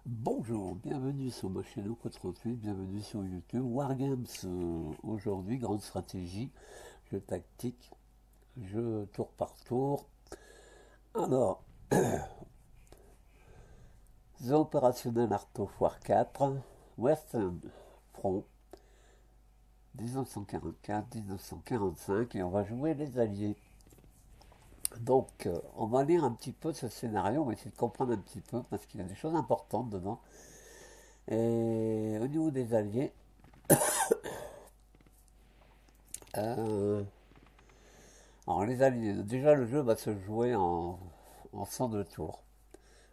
Bonjour, bienvenue sur ma chaîne Oco38, bienvenue sur YouTube. Wargames, aujourd'hui, grande stratégie, jeu tactique, jeu tour par tour. Alors, The Operational Art of War 4, Western Front, 1944-1945, et on va jouer les alliés. Donc, on va lire un petit peu ce scénario, on va essayer de comprendre un petit peu, parce qu'il y a des choses importantes dedans. Et au niveau des alliés, euh, alors les alliés, déjà le jeu va se jouer en 102 tours.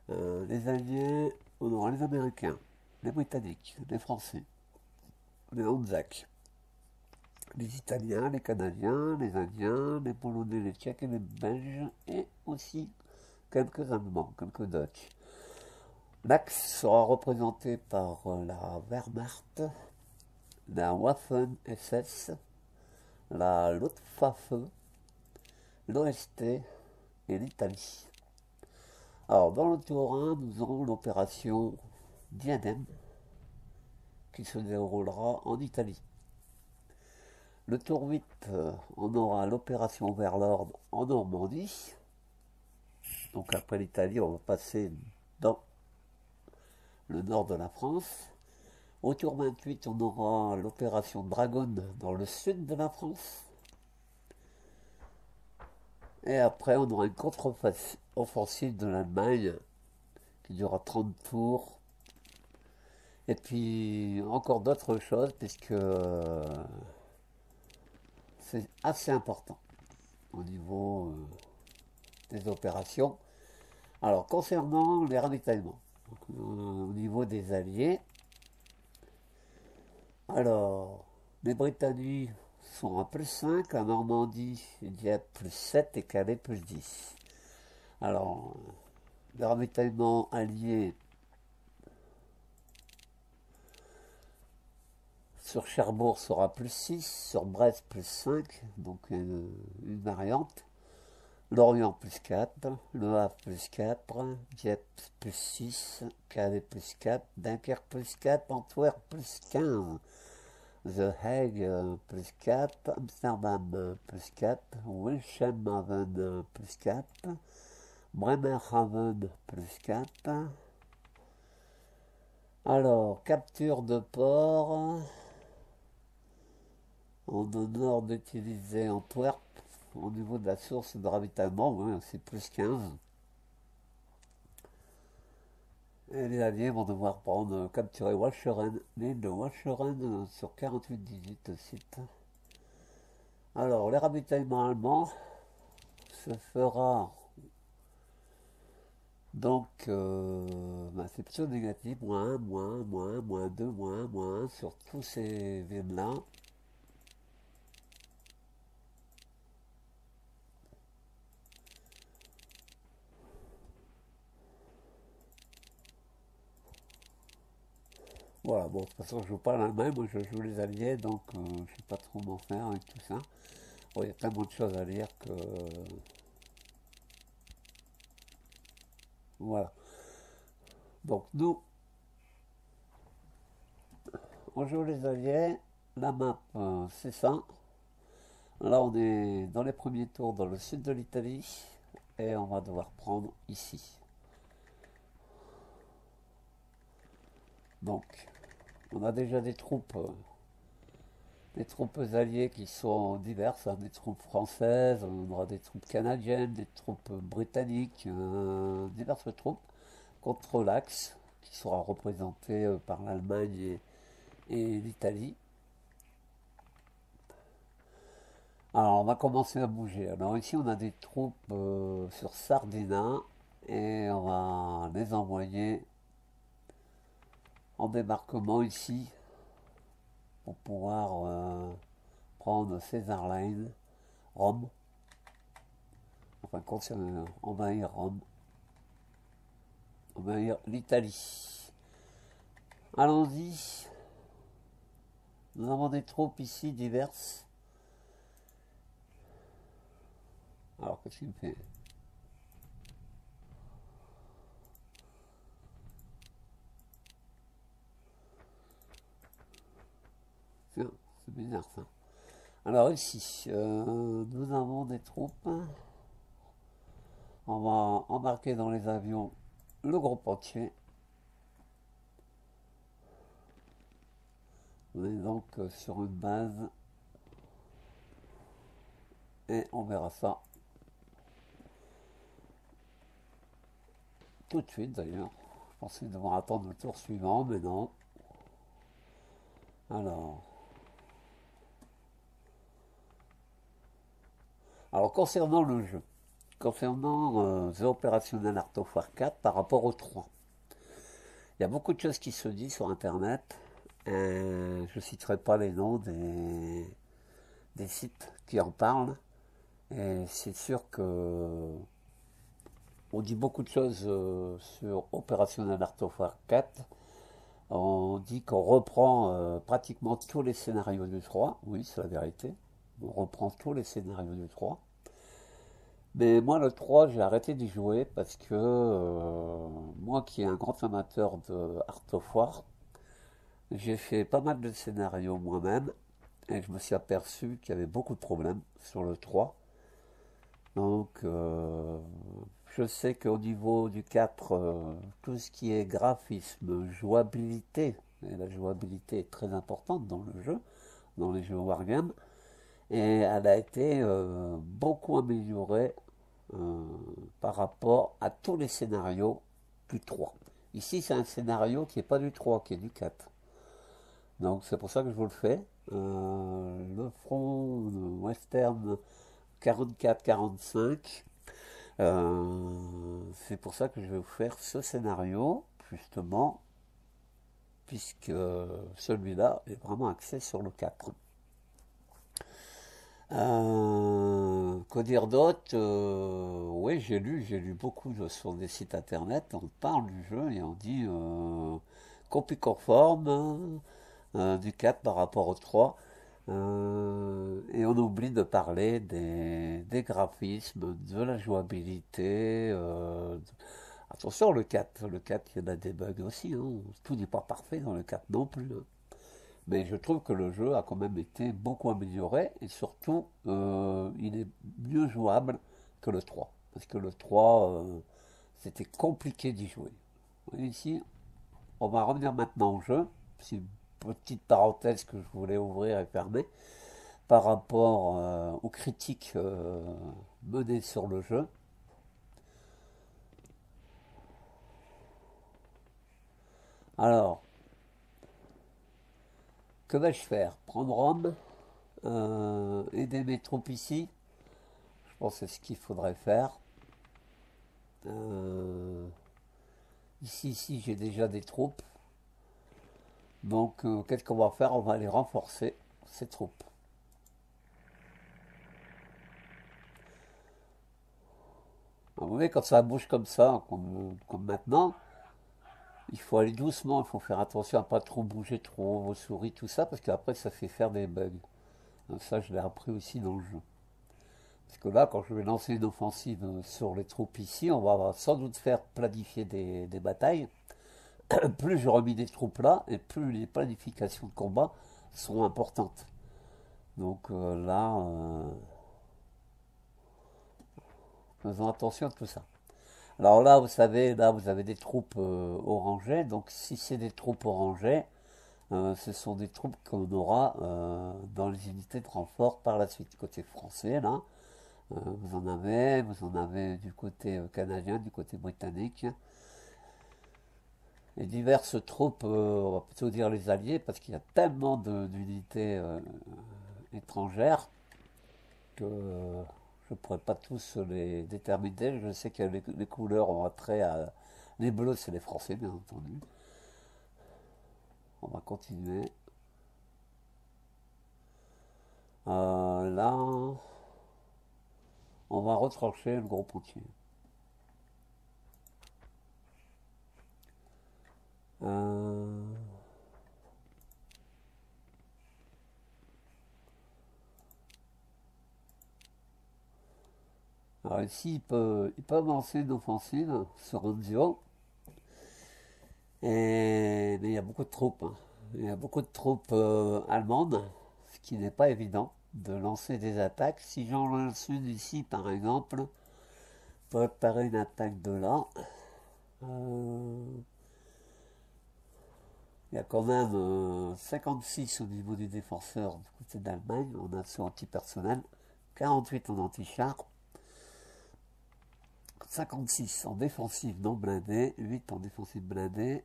Les alliés, on aura les Américains, les Britanniques, les Français, les Anzacs, les Italiens, les Canadiens, les Indiens, les Polonais, les Tchèques et les Belges, et aussi quelques Allemands, quelques Dutch. L'Axe sera représenté par la Wehrmacht, la Waffen-SS, la Luftwaffe, l'OST et l'Italie. Alors, dans le tour 1, nous aurons l'opération Diadème qui se déroulera en Italie. Le tour 8, on aura l'opération Overlord en Normandie. Donc, après l'Italie, on va passer dans le nord de la France. Au tour 28, on aura l'opération Dragon dans le sud de la France. Et après, on aura une contre-offensive de l'Allemagne qui durera 30 tours. Et puis encore d'autres choses, puisque c'est assez important au niveau des opérations. Alors, concernant les ravitaillements, au niveau des alliés, alors, les Britanniques sont à +5, la Normandie, il y a +7 et Calais +10. Alors, les ravitaillements alliés sur Cherbourg sera +6, sur Brest +5, donc une variante. Lorient +4, Le Havre +4, Dieppe +6, Calais +4, Dunkerque +4, Antwerp +15, The Hague +4, Amsterdam +4, Wilhelmshaven +4, Bremerhaven +4. Alors, capture de port, on honore d'utiliser Antwerp. Au niveau de la source de ravitaillement, ouais, c'est +15. Et les alliés vont devoir capturer Walcheren, l'île de Walcheren sur 48-18 site. Alors, les ravitaillements allemands se fera donc, c'est plutôt négatif, -1, -2, -1 sur tous ces villes-là. Voilà, bon, de toute façon, je joue pas l'Allemagne, moi je joue les Alliés, donc je ne sais pas trop m'en faire avec tout ça. Bon, il y a tellement de choses à lire que. Voilà. Donc, nous, on joue les Alliés. La map, c'est ça. Là, on est dans les premiers tours dans le sud de l'Italie. Et on va devoir prendre ici. Donc, on a déjà des troupes alliées qui sont diverses, hein, des troupes françaises, on aura des troupes canadiennes, des troupes britanniques, diverses troupes contre l'Axe, qui sera représenté par l'Allemagne et l'Italie. Alors on va commencer à bouger. Alors ici on a des troupes sur Sardina et on va les envoyer en débarquement ici pour pouvoir prendre César Line, Rome, enfin envahir Rome, envahir l'Italie. Allons-y. Nous avons des troupes ici diverses. Alors qu'est-ce qu'il me fait? Tiens, c'est bizarre ça. Alors ici, nous avons des troupes. On va embarquer dans les avions le groupe entier. On est donc sur une base et on verra ça tout de suite d'ailleurs. Je pensais devoir attendre le tour suivant, mais non. Alors, concernant le jeu, concernant The Operational Art of War 4 par rapport au 3, il y a beaucoup de choses qui se disent sur Internet. Je ne citerai pas les noms des sites qui en parlent. Et c'est sûr que on dit beaucoup de choses sur Operational Art of War 4. On dit qu'on reprend pratiquement tous les scénarios du 3. Oui, c'est la vérité. On reprend tous les scénarios du 3. Mais moi, le 3, j'ai arrêté d'y jouer parce que moi qui est un grand amateur de Art of War, j'ai fait pas mal de scénarios moi-même et je me suis aperçu qu'il y avait beaucoup de problèmes sur le 3. Donc, je sais qu'au niveau du 4, tout ce qui est graphisme, jouabilité, et la jouabilité est très importante dans le jeu, dans les jeux Wargame, et elle a été beaucoup améliorée par rapport à tous les scénarios du 3. Ici, c'est un scénario qui n'est pas du 3, qui est du 4. Donc, c'est pour ça que je vous le fais. Le front western 44-45. C'est pour ça que je vais vous faire ce scénario, justement, puisque celui-là est vraiment axé sur le 4. Quoi dire d'autre? Oui, j'ai lu beaucoup sur des sites internet. On parle du jeu et on dit copie conforme du 4 par rapport au 3. Et on oublie de parler des graphismes, de la jouabilité. Attention, le 4, il y en a des bugs aussi, hein. Tout n'est pas parfait dans le 4 non plus, hein. Mais je trouve que le jeu a quand même été beaucoup amélioré et surtout, il est mieux jouable que le 3. Parce que le 3, c'était compliqué d'y jouer. Et ici, on va revenir maintenant au jeu. C'est une petite parenthèse que je voulais ouvrir et fermer par rapport aux critiques menées sur le jeu. Alors, que vais-je faire? Prendre Rome, aider mes troupes ici. Je pense que c'est ce qu'il faudrait faire. Euh, ici, j'ai déjà des troupes. Donc, qu'est-ce qu'on va faire? On va aller renforcer ces troupes. Vous voyez, quand ça bouge comme ça, comme maintenant, il faut aller doucement, il faut faire attention à ne pas trop bouger trop vos souris, tout ça, parce qu'après ça fait faire des bugs. Donc ça, je l'ai appris aussi dans le jeu. Parce que là, quand je vais lancer une offensive sur les troupes ici, on va sans doute faire planifier des batailles. Plus je remis des troupes là, et plus les planifications de combat seront importantes. Donc là, faisons attention à tout ça. Alors là, vous savez, là vous avez des troupes orangées. Donc si c'est des troupes orangées, ce sont des troupes qu'on aura dans les unités de renfort par la suite. Côté français, là, vous en avez du côté canadien, du côté britannique. Et diverses troupes, on va plutôt dire les alliés, parce qu'il y a tellement d'unités étrangères que je ne pourrais pas tous les déterminer. Je sais que les couleurs ont attrait à... Les bleus, c'est les Français, bien entendu. On va continuer. Là, on va retrancher le groupe entier. Alors ici, il peut lancer une offensive sur Anzio. Mais il y a beaucoup de troupes, hein. il y a beaucoup de troupes allemandes, ce qui n'est pas évident de lancer des attaques. Si j'en lance une ici, par exemple, préparer une attaque de là, euh, il y a quand même 56 au niveau du défenseur du côté d'Allemagne en assaut antipersonnel, 48 en anti-char, 56 en défensive non blindée, 8 en défensive blindée.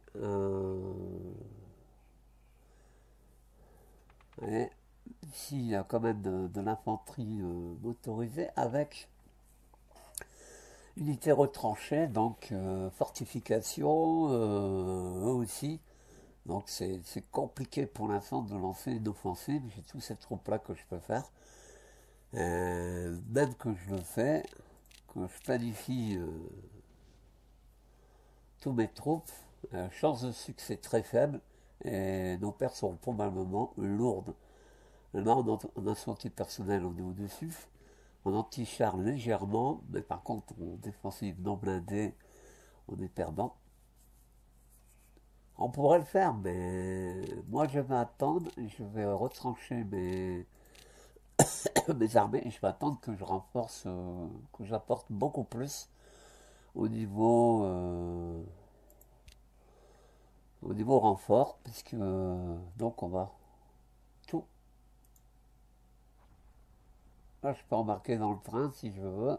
Et ici, il y a quand même de l'infanterie motorisée avec unité retranchée, donc fortification eux aussi. Donc c'est compliqué pour l'instant de lancer une offensive. J'ai toutes ces troupes-là que je peux faire. Même que je le fais, que je planifie tous mes troupes, chance de succès très faible et nos pertes seront probablement lourdes. Là, on a son personnel, on est au-dessus. En anti-char légèrement, mais par contre en défensive non blindée, on est perdant. On pourrait le faire, mais moi je vais attendre, je vais retrancher mes armées et je vais attendre que je renforce, que j'apporte beaucoup plus au niveau, au niveau renfort, puisque donc on va tout. Là, je peux embarquer dans le train si je veux,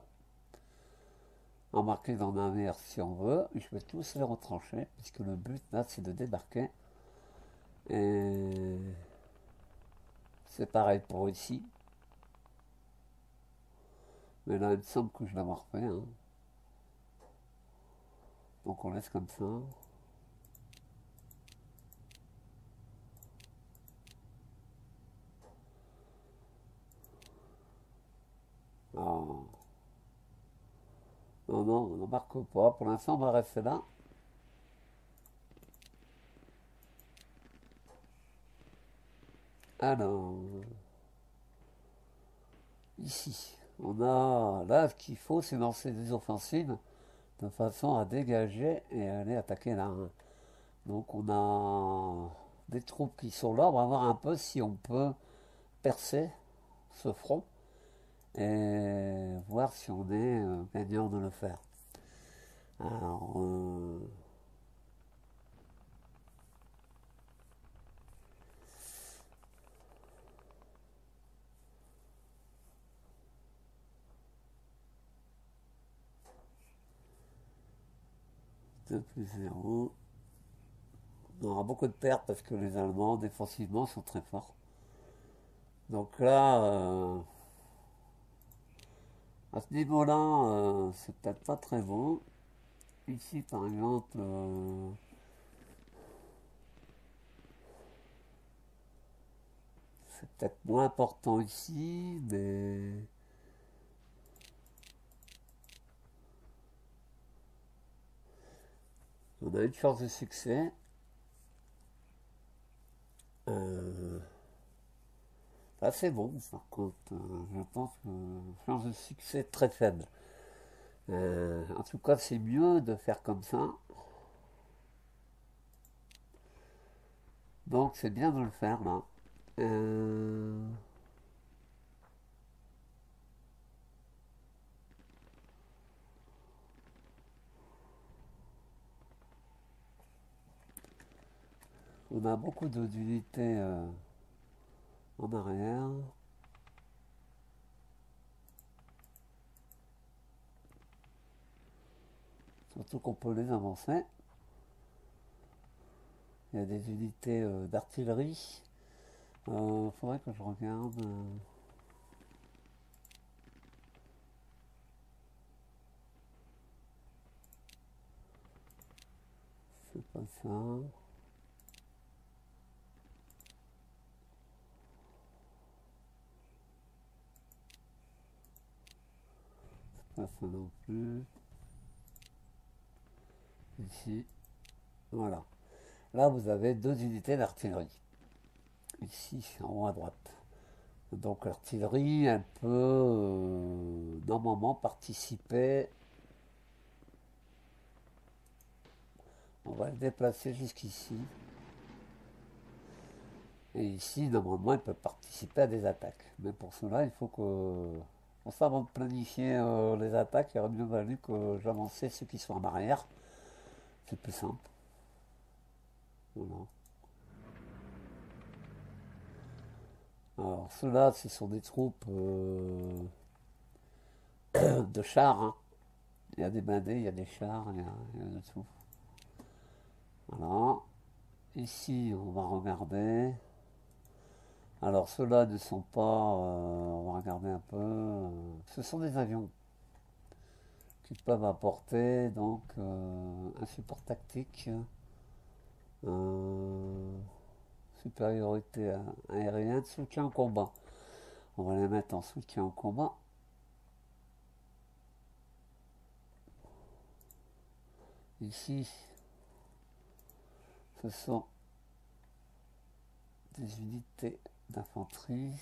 embarquer dans un navire si on veut, je vais tous les retrancher, puisque le but là c'est de débarquer. Et c'est pareil pour ici. Mais là, il me semble que je l'ai fait. Hein. Donc on laisse comme ça. Ah. Non, non, on n'embarque pas. Pour l'instant, on va rester là. Alors, ici, on a là ce qu'il faut, c'est lancer des offensives de façon à dégager et aller attaquer là. Hein. Donc on a des troupes qui sont là. On va voir un peu si on peut percer ce front et voir si on est gagnant de le faire. Alors, deux plus 0. On aura beaucoup de pertes parce que les Allemands, défensivement, sont très forts. Donc là, à ce niveau-là, c'est peut-être pas très bon. Ici, par exemple, c'est peut-être moins important ici, mais on a une chance de succès. Là, c'est bon, par contre, je pense que chance de succès très faible. En tout cas, c'est mieux de faire comme ça. Donc, c'est bien de le faire là. Euh, on a beaucoup d'unités en arrière. Surtout qu'on peut les avancer. Il y a des unités d'artillerie. Faudrait que je regarde. C'est pas ça. C'est pas ça non plus. Ici. Voilà. Là, vous avez deux unités d'artillerie. Ici, en haut à droite. Donc l'artillerie, elle peut normalement participer. On va le déplacer jusqu'ici. Et ici, normalement, ils peuvent participer à des attaques. Mais pour cela, il faut que... Pour ça, avant de planifier les attaques, il aurait mieux valu que j'avançais ceux qui sont en arrière. C'est plus simple. Voilà. Alors, ceux-là, ce sont des troupes de chars, hein. Il y a des blindés, il y a des chars, il y a de tout. Voilà. Ici, on va regarder. Alors, ceux-là ne sont pas... on va regarder un peu. Ce sont des avions qui peuvent apporter donc un support tactique, euh, supériorité aérienne, soutien au combat. On va les mettre en soutien au combat. Ici, ce sont des unités d'infanterie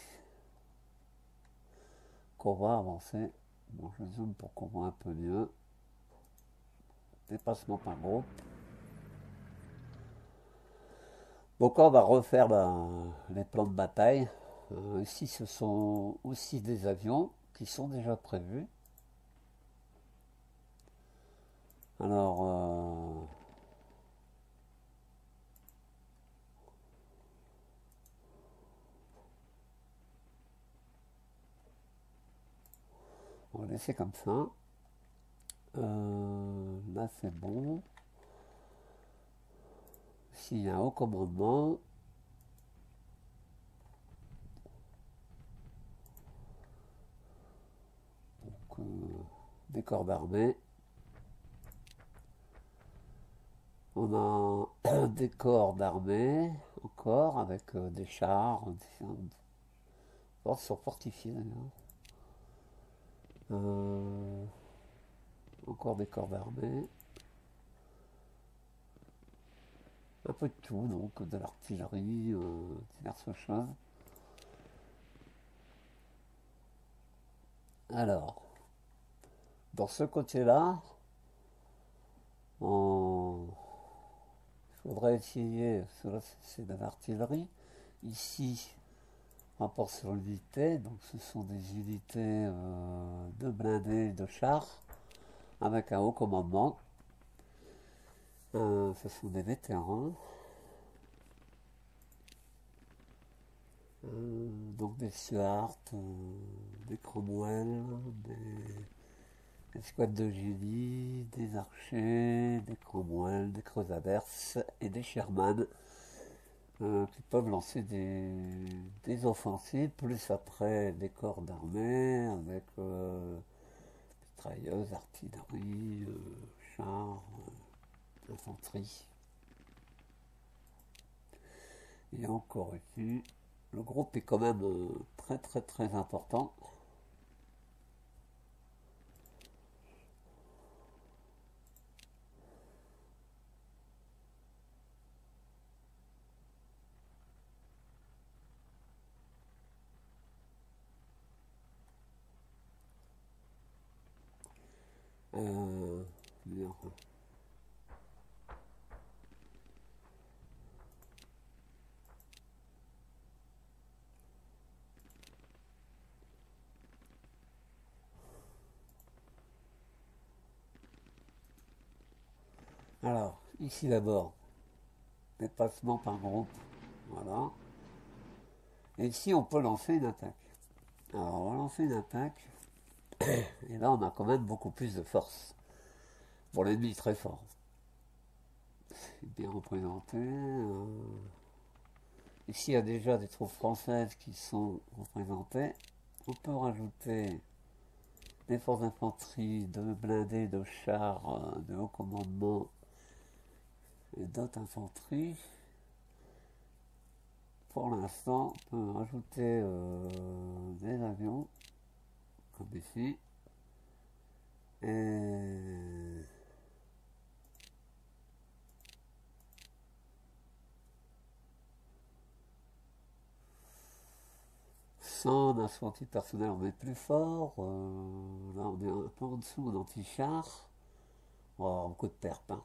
qu'on va avancer. Bon, je zoome pour qu'on voit un peu mieux. Dépassement par groupe. Donc là, on va refaire les plans de bataille. Ici, ce sont aussi des avions qui sont déjà prévus. Alors, on va laisser comme ça. Là, c'est bon. S'il y a un haut commandement, donc, des corps d'armée. On a des corps d'armée encore avec des chars, différentes forces sont fortifiées d'ailleurs. Encore des corps d'armée. Un peu de tout, donc de l'artillerie, diverses choses. Alors, dans ce côté-là, il faudrait essayer, cela c'est de l'artillerie. Ici, rapport sur l'unité, donc ce sont des unités de blindés, de chars, avec un haut commandement. Ce sont des vétérans. Donc des Stuart, des Cromwell, des squads de génie, des archers, des Cromwell, des Crusaders et des Sherman qui peuvent lancer des offensives, plus après des corps d'armée avec mitrailleuses, artillerie, chars, infanterie. Et encore ici, le groupe est quand même très très très important. Euh, Alors, ici d'abord, déplacement par groupe. Voilà. Et ici, on peut lancer une attaque. Alors, on va lancer une attaque. Et là, on a quand même beaucoup plus de force. Pour l'ennemi, très fort. C'est bien représenté. Ici, il y a déjà des troupes françaises qui sont représentées. On peut rajouter des forces d'infanterie, de blindés, de chars, de haut commandement et d'autres infanteries. Pour l'instant, on peut rajouter des avions, comme ici. Et sans nation anti-personnel, on est plus fort. Là, on est un peu en dessous d'anti-char. On va avoir beaucoup de pertes. Hein.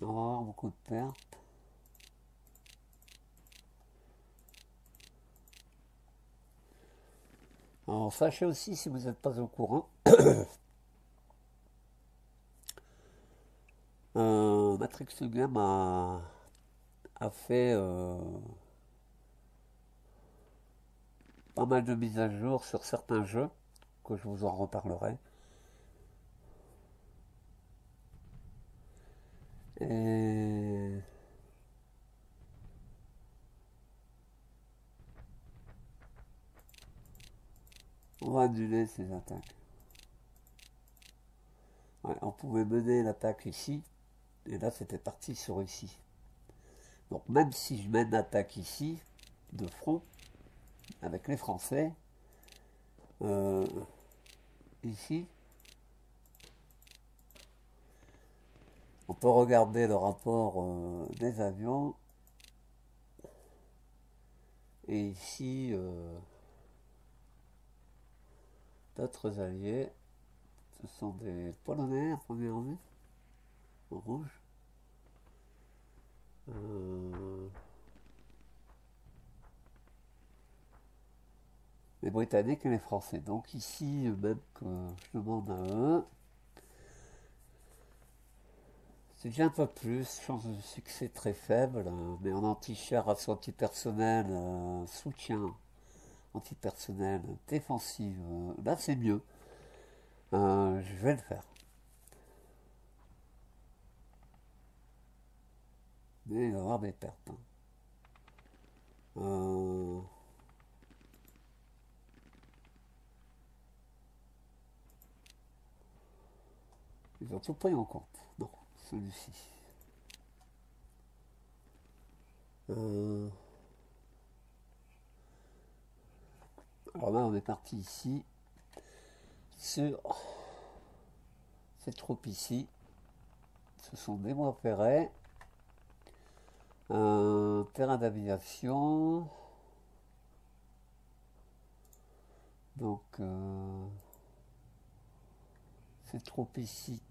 On va avoir beaucoup de pertes. Alors, sachez aussi, si vous n'êtes pas au courant, Matrix Game a fait pas mal de mises à jour sur certains jeux, que je vous en reparlerai. Et on va annuler ces attaques. Ouais, on pouvait mener l'attaque ici, et là c'était parti sur ici. Donc même si je mène l'attaque ici, de front, avec les Français, euh, ici, on peut regarder le rapport des avions, et ici, d'autres alliés, ce sont des Polonais à première vue, en rouge. Les Britanniques et les Français. Donc ici, même que je demande à eux, c'est déjà un peu plus, chance de succès très faible, mais en anti-char, assaut antipersonnel, soutien antipersonnel, défensive, là c'est mieux. Je vais le faire. Mais il va y avoir des pertes. Ils ont tout pris en compte. Non, celui-ci. Alors là, on est parti ici sur ces troupes ici. Ce sont des voies ferrées, un terrain d'aviation. Donc, ces troupes ici.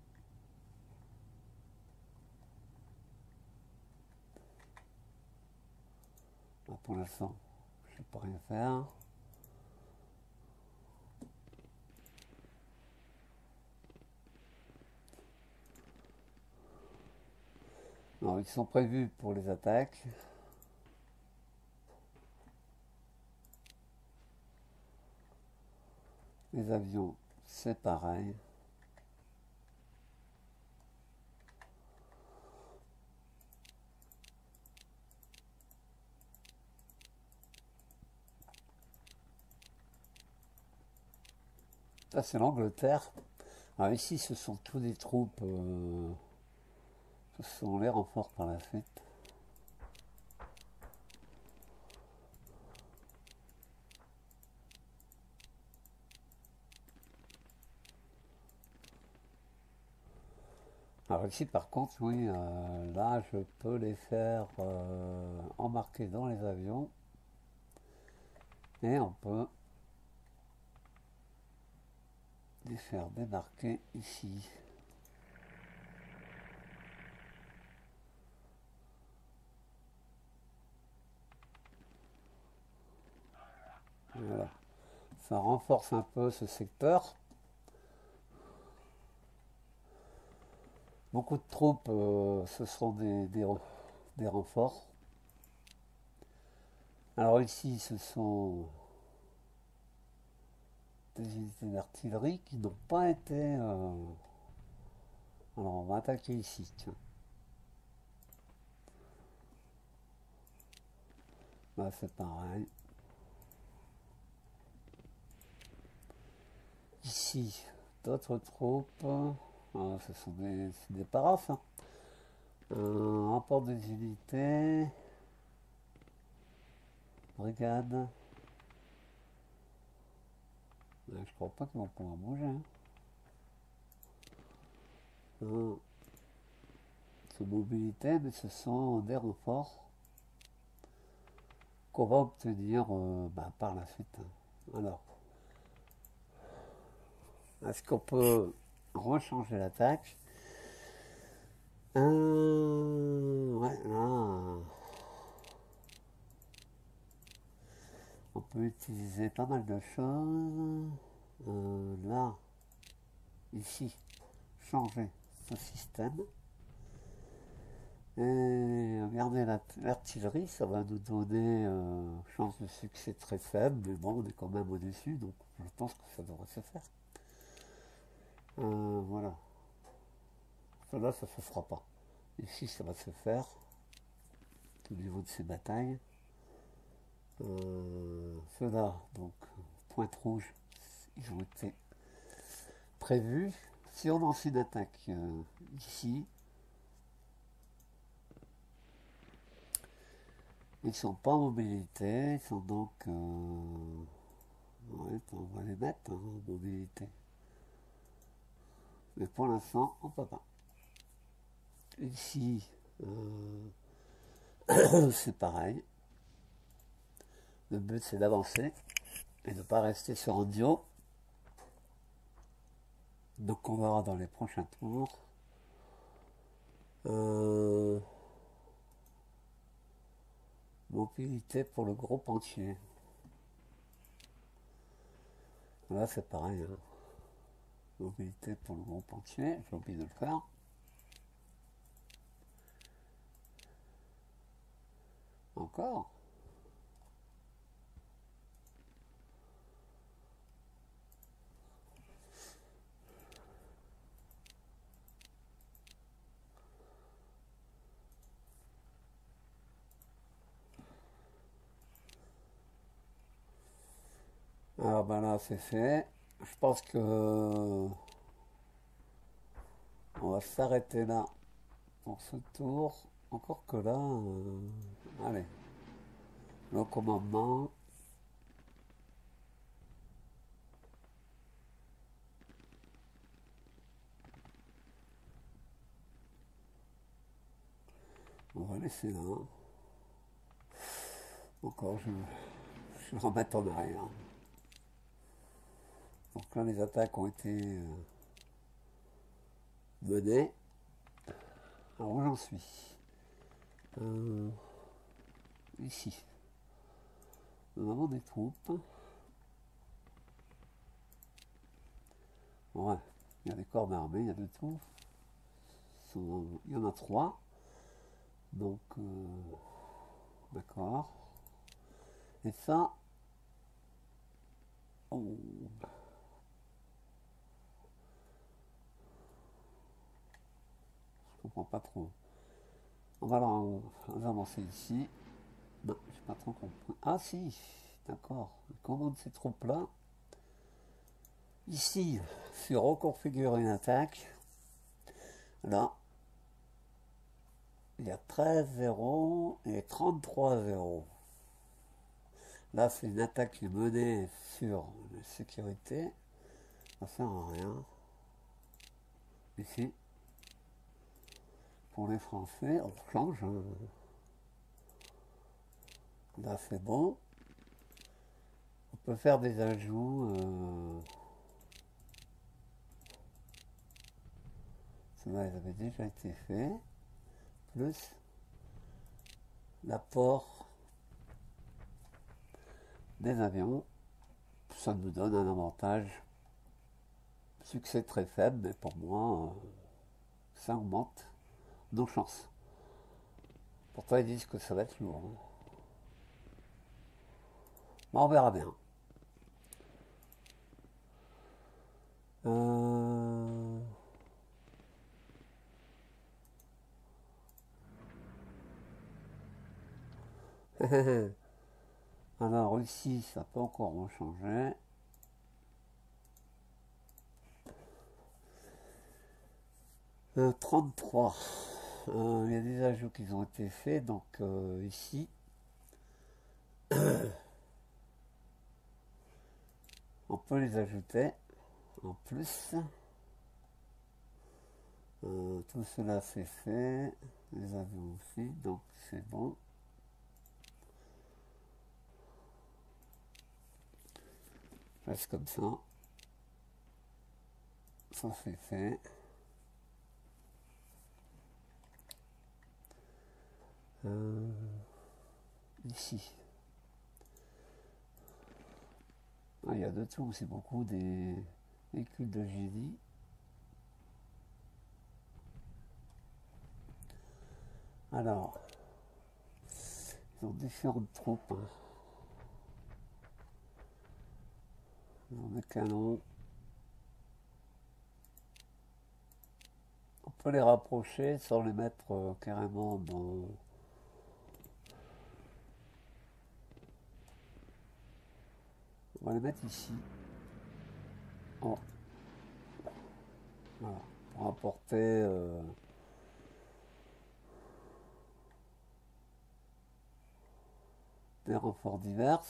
Pour l'instant, je ne peux rien faire. Non, ils sont prévus pour les attaques. Les avions, c'est pareil. Ça, c'est l'Angleterre. Alors ici, ce sont tous des troupes. Ce sont les renforts par la suite. Alors ici, par contre, oui, là, je peux les faire embarquer dans les avions. Et on peut les faire débarquer ici. Voilà. Ça renforce un peu ce secteur. Beaucoup de troupes, ce sont des renforts. Alors ici, ce sont des unités d'artillerie qui n'ont pas été... Alors on va attaquer ici, tiens. Là c'est pareil. Ici, d'autres troupes. Ce sont des parafs. Hein. Rapport des unités. Brigade. Je crois pas qu'ils vont pouvoir bouger. Hein. C'est mobilité, mais ce sont des renforts qu'on va obtenir par la suite. Alors, est-ce qu'on peut rechanger l'attaque? Ouais, là. On peut utiliser pas mal de choses. Là, ici, changer ce système. Et regardez l'artillerie, ça va nous donner chance de succès très faible, mais bon, on est quand même au-dessus, donc je pense que ça devrait se faire. Voilà. Cela, ça se fera pas. Ici, ça va se faire au niveau de ces batailles. Ceux-là, donc, pointe rouge, ils ont été prévus. Si on lance une attaque ici, ils ne sont pas en mobilité, ils sont donc... ouais, on va les mettre en mobilité. Mais pour l'instant, on ne peut pas. Ici, c'est pareil. Le but, c'est d'avancer et de ne pas rester sur un duo. Donc on verra dans les prochains tours. Mobilité pour le groupe entier. Là c'est pareil. Hein. Mobilité pour le groupe entier. J'ai oublié de le faire. Encore. Alors ben là c'est fait. Je pense que on va s'arrêter là pour ce tour. Encore que là, allez, le commandement. On va laisser là. Encore, je vais remettre en arrière. Donc là, les attaques ont été menées. Alors où j'en suis ici. Nous avons des troupes. Ouais, il y a des corps d'armée, il y a de tout. Il y en a 3. Donc, d'accord. Et ça, oh, je comprends pas trop. On va avancer ici. Non, j'ai pas trop compris. Ah si, d'accord. Il commande ces troupes-là. Ici, sur reconfigurer une attaque, là, il y a 13-0 et 33-0. Là, c'est une attaque qui est menée sur la sécurité. Ça sert à rien. Ici, pour les Français, on change. Là, c'est bon. On peut faire des ajouts. Cela, ils avaient déjà été faits. Plus l'apport des avions. Ça nous donne un avantage. Succès très faible, mais pour moi, ça augmente nos chances. Pourtant, ils disent que ça va être lourd. Hein. Mais on verra bien. Alors ici, ça peut encore changer. « 33. Il y a des ajouts qui ont été faits, donc ici. On peut les ajouter en plus. Tout cela c'est fait. Les avions aussi, donc c'est bon. Je reste comme ça. Ça c'est fait. Ici. Ah, il y a de tout, c'est beaucoup des véhicules de génie. Alors, ils ont différentes troupes, hein. Ils ont des canons. On peut les rapprocher sans les mettre carrément dans... On va les mettre ici. Oh, voilà. Pour apporter des renforts divers.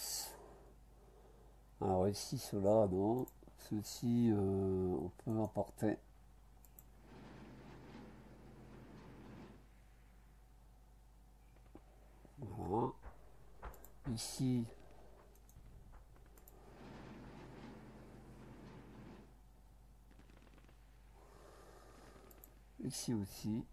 Alors ici, ceux-là, non. Ceux-ci, on peut emporter. Voilà. Ici, ici aussi.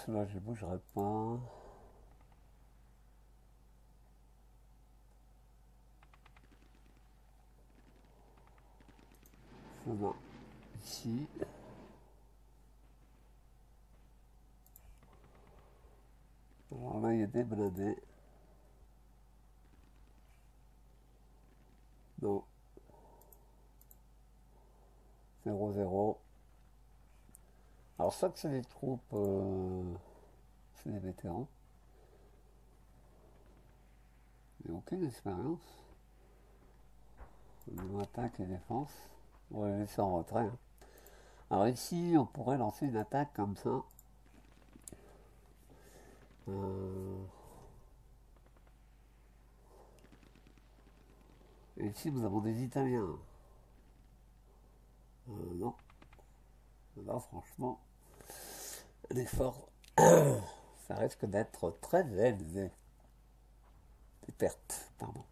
Ceux-là, je ne bougerai pas. Ceux-là, ici. Alors là, il y a des blindés. Non. 0-0. Alors ça que c'est des troupes, c'est des vétérans. Mais aucune expérience. Attaque et défense. On va les laisser en retrait, hein. Alors ici, on pourrait lancer une attaque comme ça. Et ici, nous avons des Italiens. Non. Là, franchement, l'effort, ça risque d'être très élevé. Des pertes, pardon.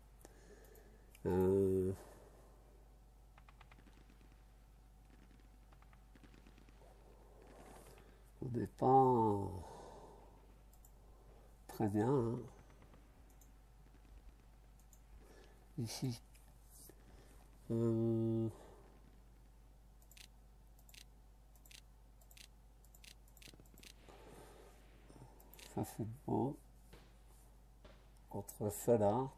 On n'est pas très bien, hein. Ici. Ça c'est bon. Contre cela.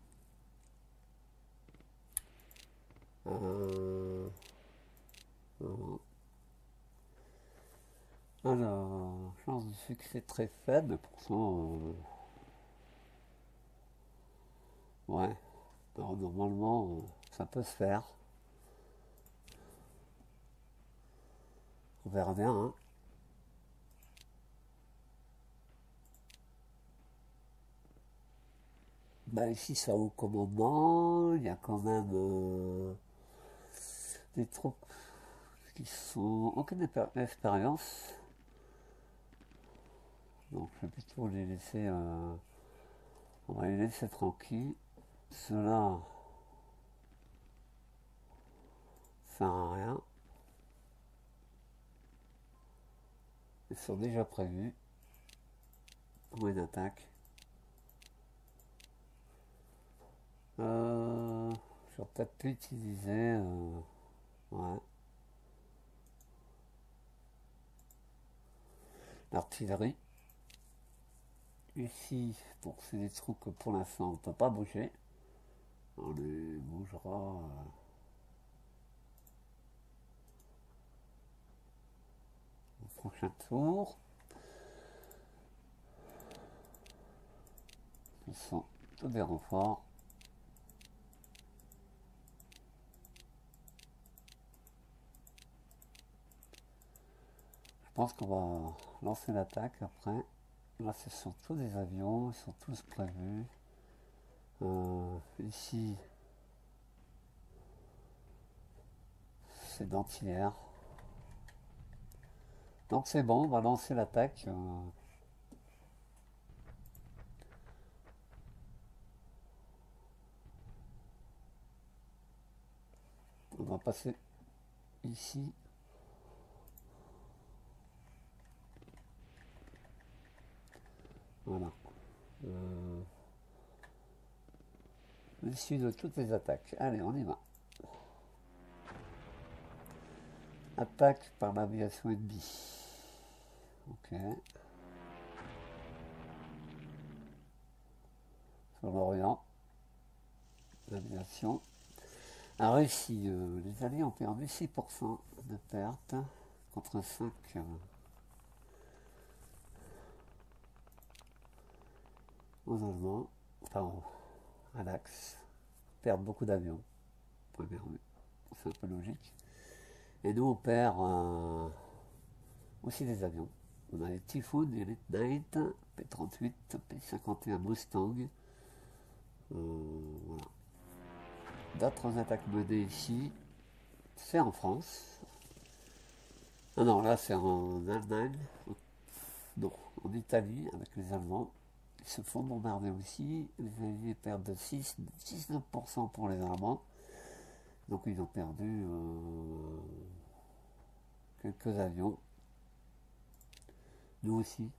Alors, chance de succès très faible, pourtant, ouais. Alors, normalement, ça peut se faire. On verra bien, hein. Bah, ici, ça au commandement, il y a quand même des troupes qui sont aucune expérience. Donc, je vais plutôt les laisser. On va les laisser tranquilles. Cela sert à rien. Ils sont déjà prévus pour une attaque. Je vais peut-être plus utiliser. Ouais. L'artillerie. Ici, bon, c'est des trucs que pour l'instant on ne peut pas bouger. On les bougera au prochain tour. Ce sont tous des renforts. Je pense qu'on va lancer l'attaque après. Là, ce sont tous des avions, ils sont tous prévus. Ici, c'est d'antillaire. Donc c'est bon, on va lancer l'attaque. va passer ici. Voilà. L'issue de toutes les attaques. Allez, on y va. Attaque par l'aviation ennemie. Ok. Sur l'Orient. L'aviation a réussi. Les Alliés ont perdu 6% de pertes contre 5. Aux Allemands. Enfin, à l'Axe. Perdent beaucoup d'avions. Première vue. C'est un peu logique. Et nous, on perd aussi des avions. On a les Typhoon, les Night, P-38, P-51 Mustang. Voilà. D'autres attaques menées ici, c'est en France. Ah non, là c'est en Allemagne. Non, en Italie, avec les Allemands. Ils se font bombarder aussi. Les Alliés perdent de 19% pour les Allemands. Donc ils ont perdu quelques avions. Nous aussi.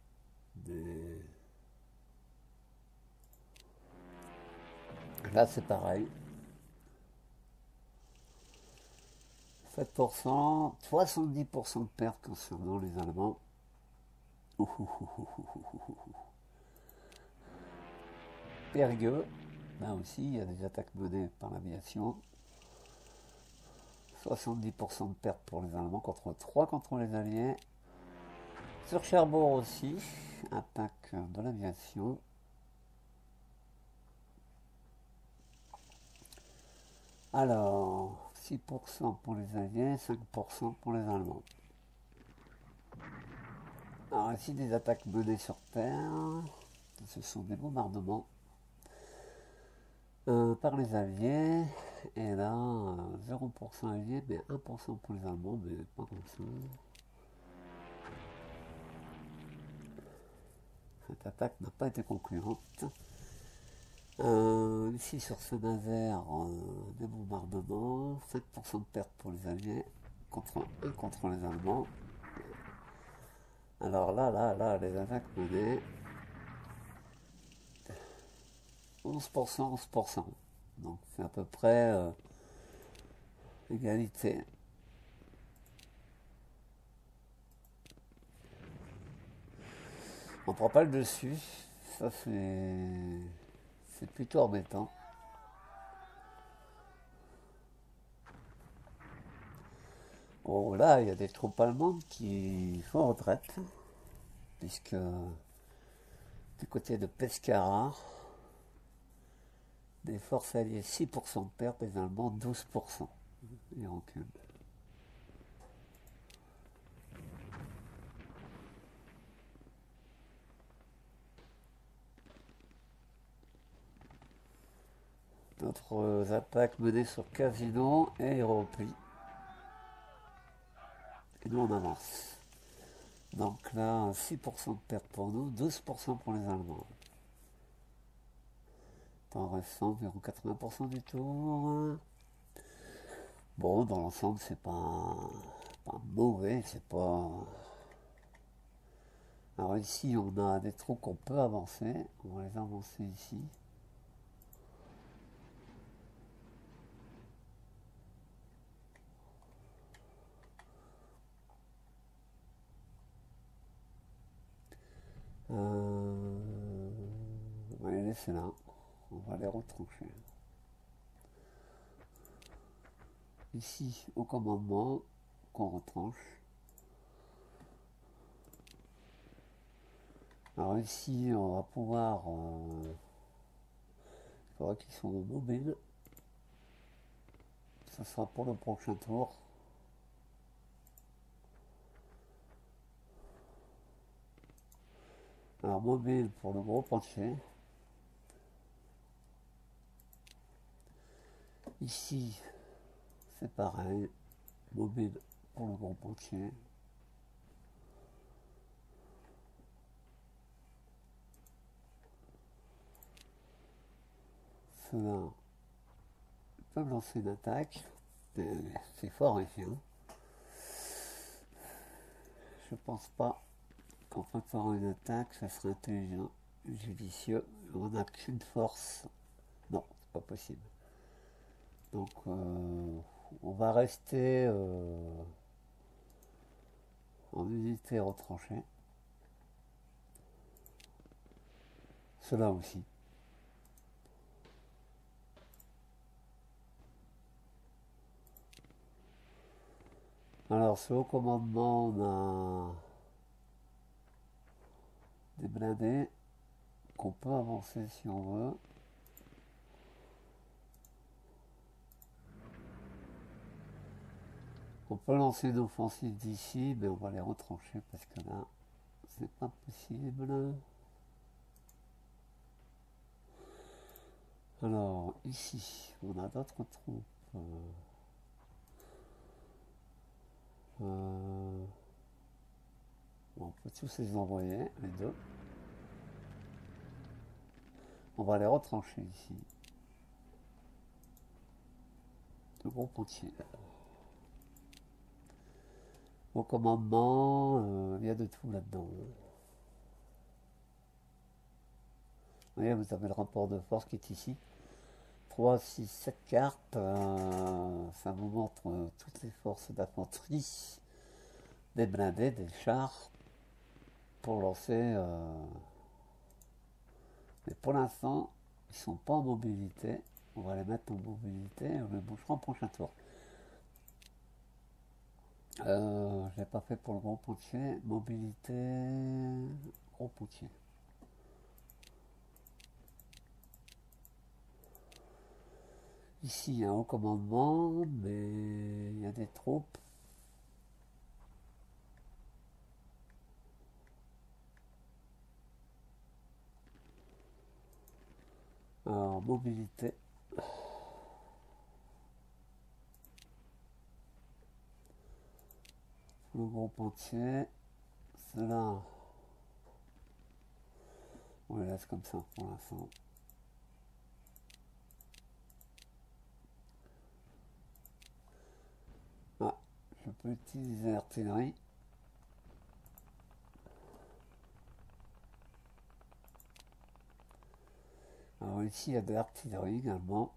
Là c'est pareil. 7%, 70% de pertes concernant les Allemands. Périgueux, là aussi il y a des attaques menées par l'aviation. 70% de pertes pour les Allemands contre 3 contre les Alliés. Sur Cherbourg aussi, attaque de l'aviation. Alors, 6% pour les Alliés, 5% pour les Allemands. Alors ici des attaques menées sur terre. Ce sont des bombardements par les Alliés. Et là, 0% Alliés, mais 1% pour les Allemands, mais pas comme ça. Cette attaque n'a pas été concluante. Ici sur Saint-Nazaire, des bombardements, 5% de pertes pour les Alliés, contre 1 contre les Allemands. Alors là, les attaques menées, 11%, 11%. Donc c'est à peu près égalité. On prend pas le dessus, ça c'est plutôt embêtant. Bon là il y a des troupes allemandes qui font retraite, puisque du côté de Pescara, des forces alliées 6% de pertes, les Allemands 12%. Ils reculent. D'autres attaques menées sur Casino et repli. Et nous on avance. Donc là, 6% de pertes pour nous, 12% pour les Allemands. Temps restant environ 80% du tour. Bon, dans l'ensemble, c'est pas mauvais, c'est pas. Alors ici, on a des troupes qu'on peut avancer. On va les avancer ici. On va les laisser là. On va les retrancher. Ici, au commandement, qu'on retranche. Alors ici, on va pouvoir. Il faudra qu'ils soient mobiles. Ça sera pour le prochain tour. Alors mobile pour le gros penché. Ici, c'est pareil. Mobile pour le gros penché. Ceux-là peuvent lancer une attaque. C'est fort ici, hein. Je pense pas qu'en préparant une attaque, ça serait intelligent, judicieux. On n'a qu'une force. Non, c'est pas possible. Donc, on va rester en unité retranchée. Cela aussi. Alors, ce haut commandement, on a des blindés qu'on peut avancer si on veut. On peut lancer une offensive d'ici, mais on va les retrancher parce que là, c'est pas possible. Alors, ici, on a d'autres troupes. On peut tous les envoyer, les deux. On va les retrancher ici. Le groupe entier. Au commandement, il y a de tout là-dedans. Vous voyez, vous avez le rapport de force qui est ici. 3, 6, 7 cartes. Ça vous montre toutes les forces d'infanterie, des blindés, des chars, pour lancer. Mais pour l'instant, ils ne sont pas en mobilité. On va les mettre en mobilité et on les bouchera au prochain tour. Je ne l'ai pas fait pour le gros potier. Mobilité, gros potier. Ici, il y a un haut commandement, mais il y a des troupes. Alors, mobilité. Le groupe entier. Cela, on les laisse comme ça pour l'instant. Ah, je peux utiliser l'artillerie. Alors ici, il y a de l'artillerie également.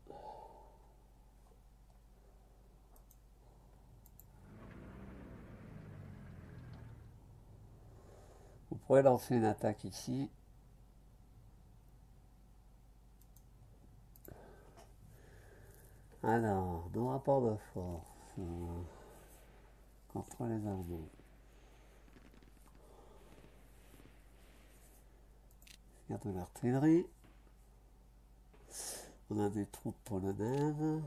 Vous pourrez lancer une attaque ici. Alors, nos rapports de force contre les Allemands. Il y a de l'artillerie. On a des troupes polonaises.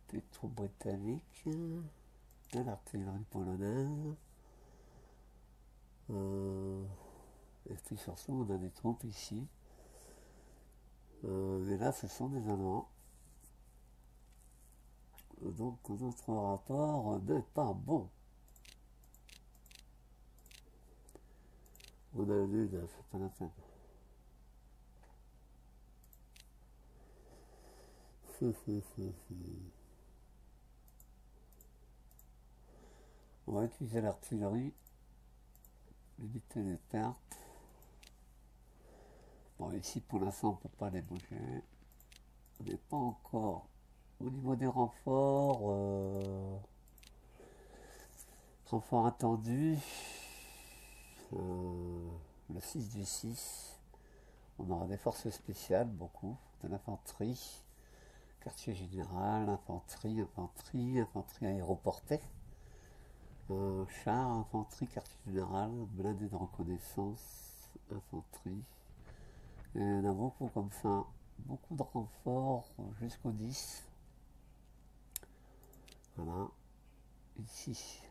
Des troupes britanniques. De l'artillerie polonaise. Et puis surtout, on a des troupes ici. Et là, ce sont des Allemands. Donc, notre rapport n'est pas bon. On a lu, c'est pas la peine. On va utiliser l'artillerie, limiter les pertes. Bon, ici pour l'instant on ne peut pas les bouger. On n'est pas encore au niveau des renforts. Renforts attendus. Le 6 du 6. On aura des forces spéciales, beaucoup. De l'infanterie. Quartier général, infanterie, infanterie aéroportée. Char, infanterie, quartier général, blindé de reconnaissance, infanterie. Et il y en a beaucoup comme ça. Beaucoup de renforts jusqu'au 10. Voilà. Ici,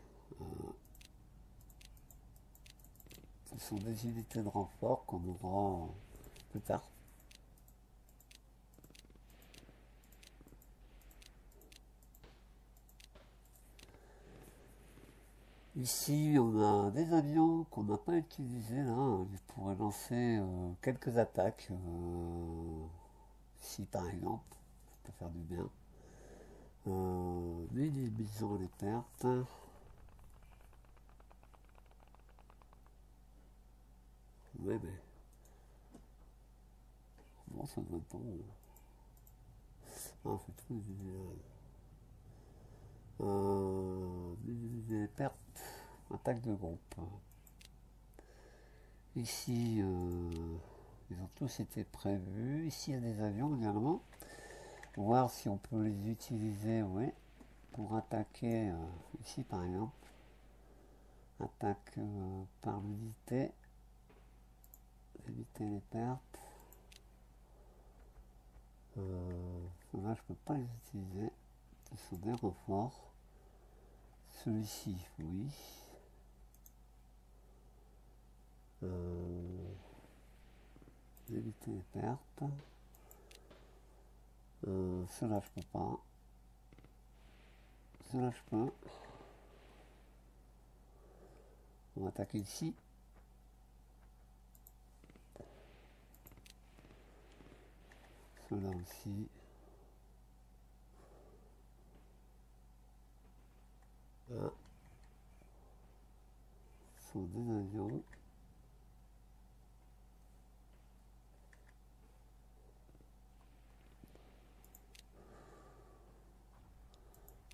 ce sont des unités de renfort qu'on aura plus tard. Ici, on a des avions qu'on n'a pas utilisés là. Ils pourraient lancer quelques attaques ici par exemple, ça peut faire du bien. Minimisons les pertes. Ouais, mais bon, ça doit être bon. Ah, c'est trop visuel. Minimiser les pertes. Attaque de groupe. Ici, ils ont tous été prévus. Ici, il y a des avions également. Voir si on peut les utiliser, oui, pour attaquer. Ici, par exemple, attaque par l'unité. Éviter les pertes. Là, je peux pas les utiliser. Ils sont des renforts. Celui-ci, oui. Éviter les pertes. Cela je peux pas. Cela je peux. On va attaquer ici. Cela aussi. Là. Ce sont des avions.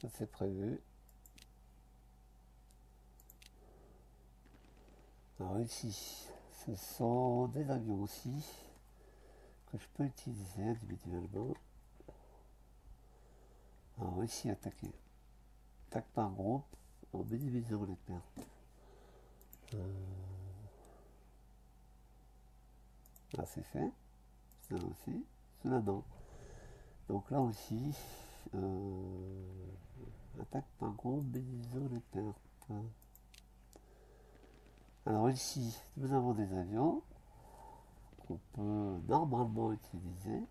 Ça c'est prévu. Alors ici, ce sont des avions aussi que je peux utiliser individuellement. Alors ici, attaquer. Attaque par groupe en minimisant les pertes. Là c'est fait. Ça aussi. Cela non. Donc là aussi, attaque par groupe, minimisant les pertes. Alors ici, nous avons des avions qu'on peut normalement utiliser.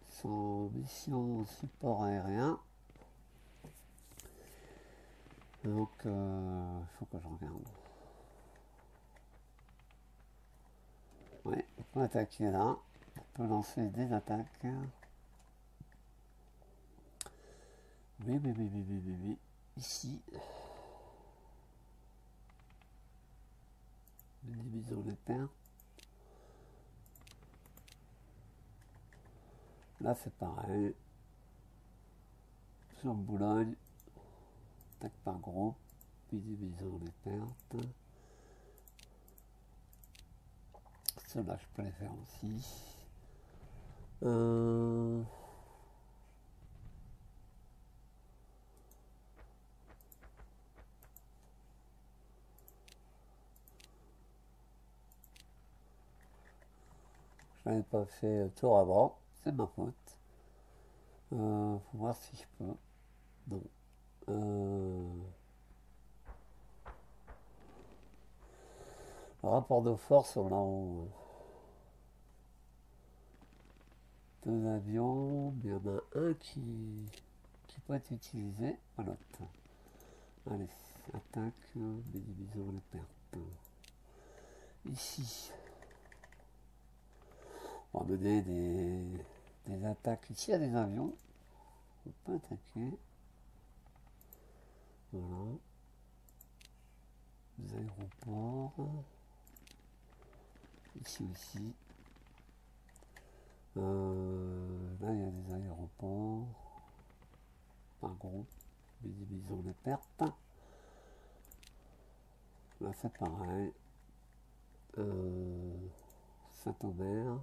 Sans mission support aérien. Donc, il faut que je regarde. Oui, on peut attaquer là. On peut lancer des attaques. Oui. Ici. Division des pertes. Là, c'est pareil. Sur Boulogne. Attaque par groupe. Division des pertes. Cela, je peux les faire aussi. Je n'avais pas fait tour avant, c'est ma faute. Faut voir si je peux. Non. Le rapport de force, on a en deux avions, mais il y en a un qui peut être utilisé, pas l'autre. Allez, attaque, divisons les pertes. Ici, on va mener des attaques. Ici, il y a des avions. On peut attaquer. Voilà. Des aéroports. Ici aussi. Là, il y a des aéroports. Par groupe. Divisons les pertes. Là, c'est pareil. Saint-Omer.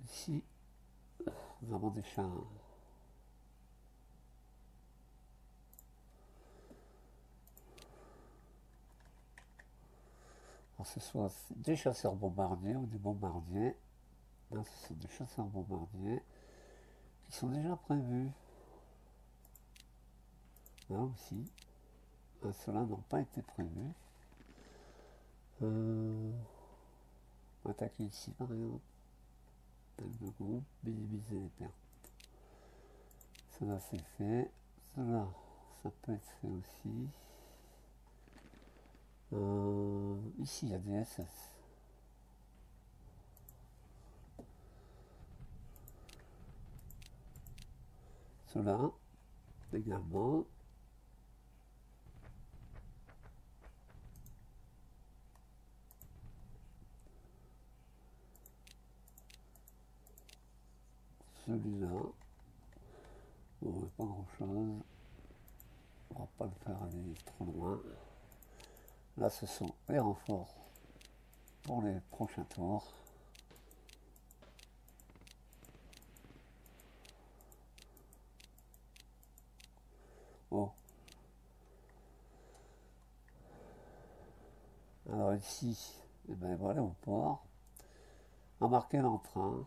Ici, nous avons des chars. Alors, ce soit des chasseurs bombardiers ou des bombardiers. Là, ce sont des chasseurs bombardiers qui sont déjà prévus. Là aussi. Ceux-là n'ont pas été prévus. On va attaquer ici par exemple. Tel de groupe, minimiser les pertes. Cela c'est fait. Cela, ça peut être fait aussi. Ici, il y a des SS. Cela également. Celui-là. Bon, pas grand chose. On va pas le faire aller trop loin. Là, ce sont les renforts pour les prochains tours. Bon. Alors ici, eh ben voilà, au port. On a marqué l'entrain.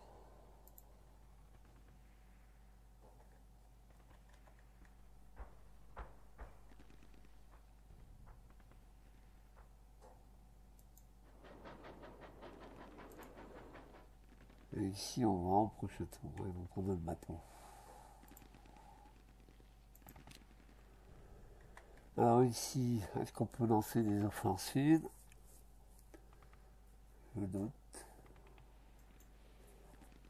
Et ici, on va au prochain tour. Ils vont prendre le bateau. Alors ici, est-ce qu'on peut lancer des offensives? Je doute.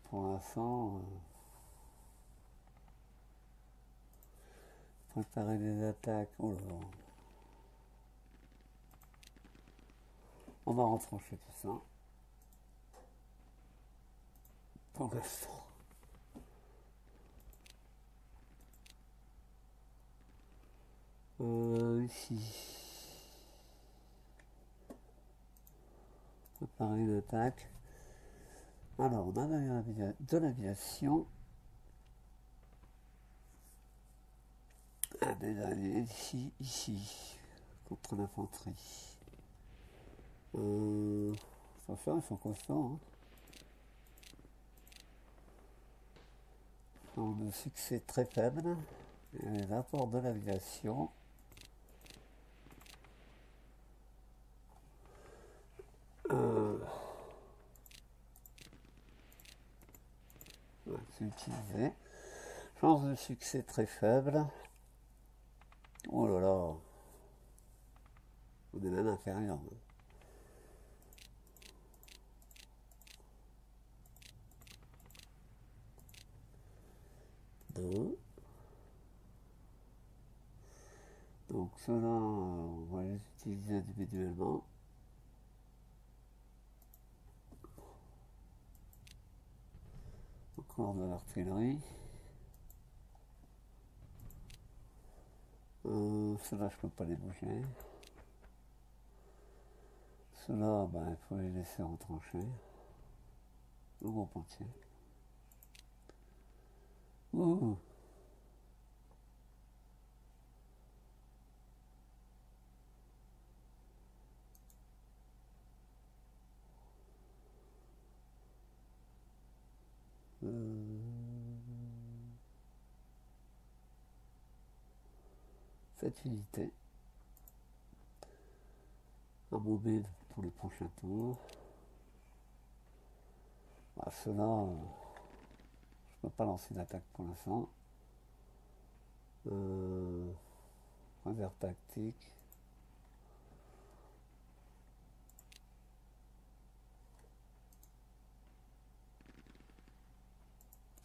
Pour l'instant, préparer des attaques. Oh là là. On va retrancher tout ça. Pour l'instant. Ici. Préparer une attaque. Alors, on a de l'aviation. Des alliés ici, contre l'infanterie. Ça va faire, ils sont costauds. Hein. Un succès très faible. Et les apports de l'aviation. C'est utilisé. Chance de succès très faible. Oh là là. On est même inférieur. Deux. Donc ceux-là, on va les utiliser individuellement. Encore de l'artillerie. Ceux-là, je peux pas les bouger. Ceux-là, ben, il faut les laisser retrancher. Le gros pontier. Ouh. Cette unité à mobile pour les prochains tours. Bah, ceux-là, je peux pas lancer d'attaque pour l'instant. Réserve tactique.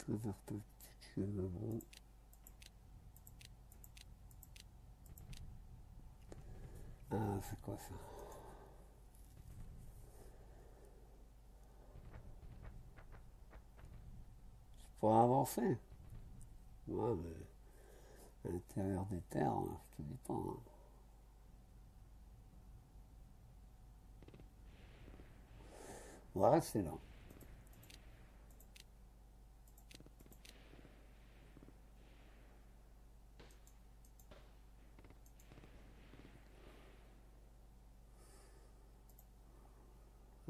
Réserve tactique, bon. Ah, c'est quoi ça? Je pourrais avancer. Ouais, mais à l'intérieur des terres, je te dis pas. Hein. On va rester là.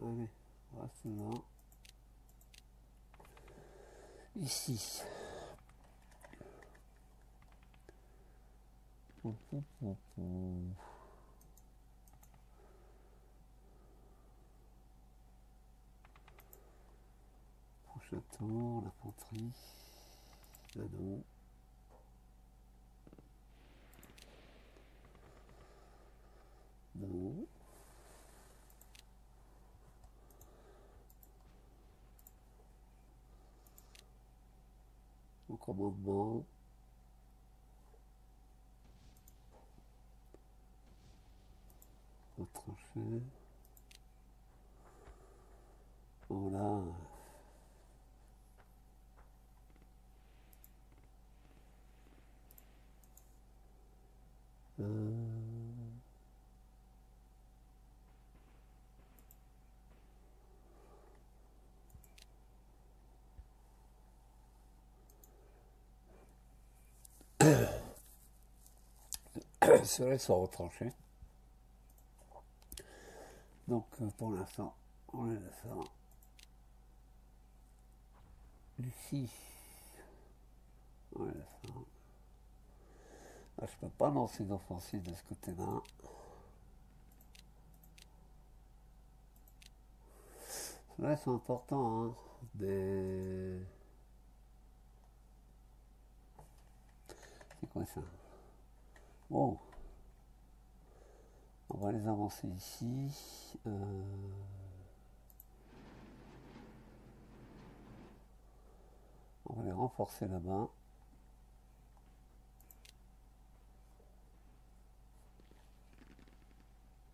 Allez, on reste là. Ici. Prochain tour, l'infanterie. Là non. commandement. Trancher. Voilà. Ceux-là sont retranchés. Donc pour l'instant, on les laisse ça. Ici, on les laisse ça. Là, je peux pas lancer d'offensive de ce côté-là. Là, c'est important, hein. C'est quoi ça? Bon. On va les avancer ici. On va les renforcer là-bas.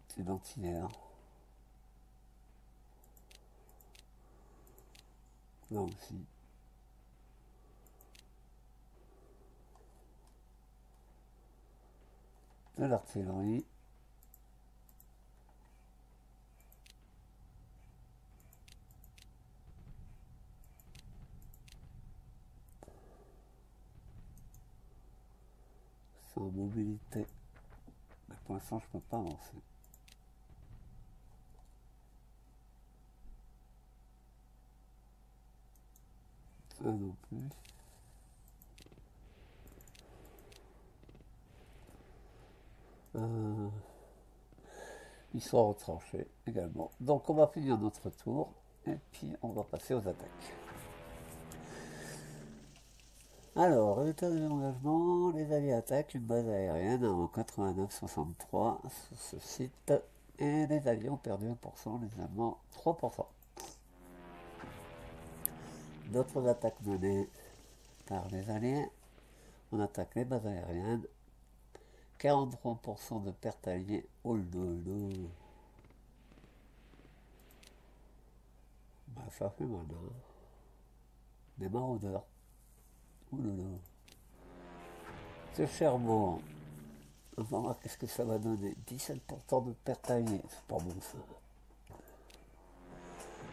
C'est d'antillaire. Là aussi. De l'artillerie. C'est en mobilité. Mais pour l'instant, je ne peux pas avancer. Ça non plus. Ils sont retranchés également. Donc on va finir notre tour et puis on va passer aux attaques. Alors, résultat de l'engagement, les alliés attaquent une base aérienne en 89-63 sur ce site et les alliés ont perdu 1%, les Allemands 3%. D'autres attaques menées par les alliés, on attaque les bases aériennes, 43% de pertes alliées, oh là. Bah, ça fait mal, hein. Des maraudeurs. Oh là là. Ce Cherbourg. On va voir qu'est-ce que ça va donner. 17% de pertes alliées. C'est pas bon ça.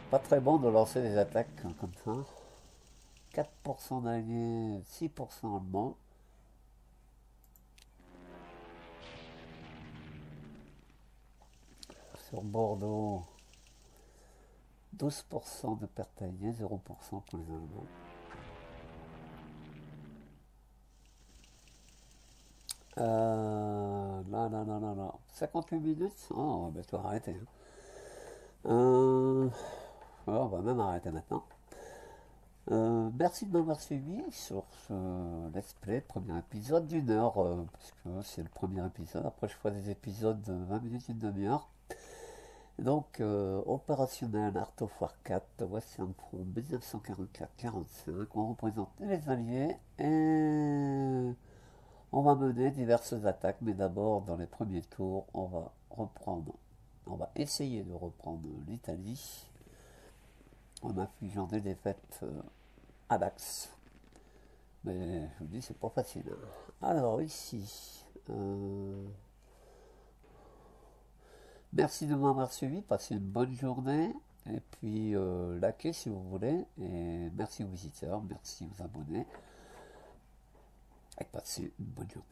Pas très bon de lancer des attaques comme ça. 4% d'alliés, 6% allemands. Sur Bordeaux, 12% de pertes alliées, 0% pour les Allemands. Là. 58 minutes. Oh, on va bientôt arrêter. On va même arrêter maintenant. Merci de m'avoir suivi sur ce let's play, premier épisode d'une heure, parce que c'est le premier épisode. Après, je ferai des épisodes de 20 minutes, une demi-heure. Donc, opérationnel Art of War 4, Western Front 1944-45, on représente les Alliés et on va mener diverses attaques, mais d'abord, dans les premiers tours, on va essayer de reprendre l'Italie en infligeant des défaites à l'axe. Mais je vous dis, c'est pas facile. Alors, ici, merci de m'avoir suivi, passez une bonne journée, et puis likez si vous voulez, et merci aux visiteurs, merci aux abonnés, et passez une bonne journée.